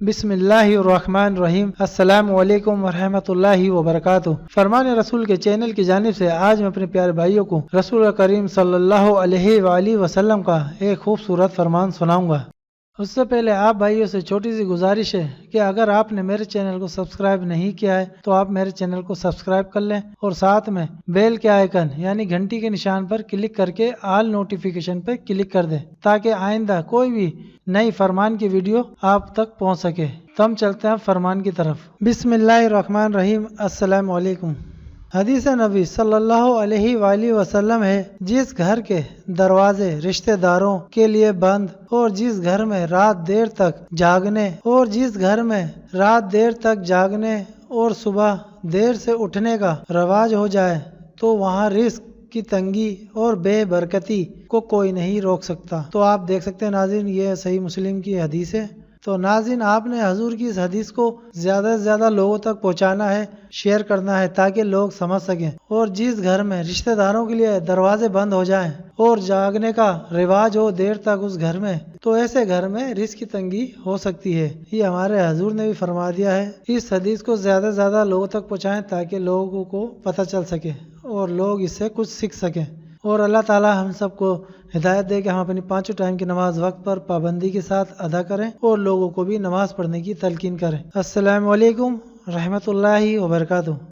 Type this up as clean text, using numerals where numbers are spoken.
بسم اللہ الرحمن الرحیم۔ السلام علیکم ورحمۃ اللہ وبرکاتہ۔ فرمان رسول کے چینل کی جانب سے آج میں اپنے پیارے بھائیوں کو رسول کریم صلی اللہ علیہ وآلہ وسلم کا ایک خوبصورت فرمان سناؤں گا۔ اس سے پہلے آپ بھائیوں سے چھوٹی سی گزارش ہے کہ اگر آپ نے میرے چینل کو سبسکرائب نہیں کیا ہے تو آپ میرے چینل کو سبسکرائب کر لیں اور ساتھ میں بیل کے آئیکن یعنی گھنٹی کے نشان پر کلک کر کے آل نوٹیفیکیشن پر کلک کر دیں تاکہ آئندہ کوئی بھی نئی فرمان کی ویڈیو آپ تک پہنچ سکے۔ تو ہم چلتے ہیں فرمان کی طرف۔ بسم اللہ الرحمن الرحیم۔ السلام علیکم۔ حدیث نبی صلی اللہ علیہ وآلہ وسلم ہے، جس گھر کے دروازے رشتہ داروں کے لیے بند اور جس گھر میں رات دیر تک جاگنے اور صبح دیر سے اٹھنے کا رواج ہو جائے تو وہاں رزق کی تنگی اور بے برکتی کو کوئی نہیں روک سکتا۔ تو آپ دیکھ سکتے ہیں ناظرین، یہ صحیح مسلم کی حدیث ہے۔ تو ناظرین، آپ نے حضور کی اس حدیث کو زیادہ سے زیادہ لوگوں تک پہنچانا ہے، شیئر کرنا ہے تاکہ لوگ سمجھ سکیں۔ اور جس گھر میں رشتہ داروں کے لیے دروازے بند ہو جائیں اور جاگنے کا رواج ہو دیر تک اس گھر میں، تو ایسے گھر میں رزق کی تنگی ہو سکتی ہے۔ یہ ہمارے حضور نے بھی فرما دیا ہے۔ اس حدیث کو زیادہ سے زیادہ لوگوں تک پہنچائیں تاکہ لوگوں کو پتہ چل سکے اور لوگ اس سے کچھ سیکھ سکیں۔ اور اللہ تعالی ہم سب کو ہدایت دے کہ ہم اپنی 5 ٹائم کی نماز وقت پر پابندی کے ساتھ ادا کریں اور لوگوں کو بھی نماز پڑھنے کی تلقین کریں۔ السلام علیکم رحمۃ اللہ وبرکاتہ۔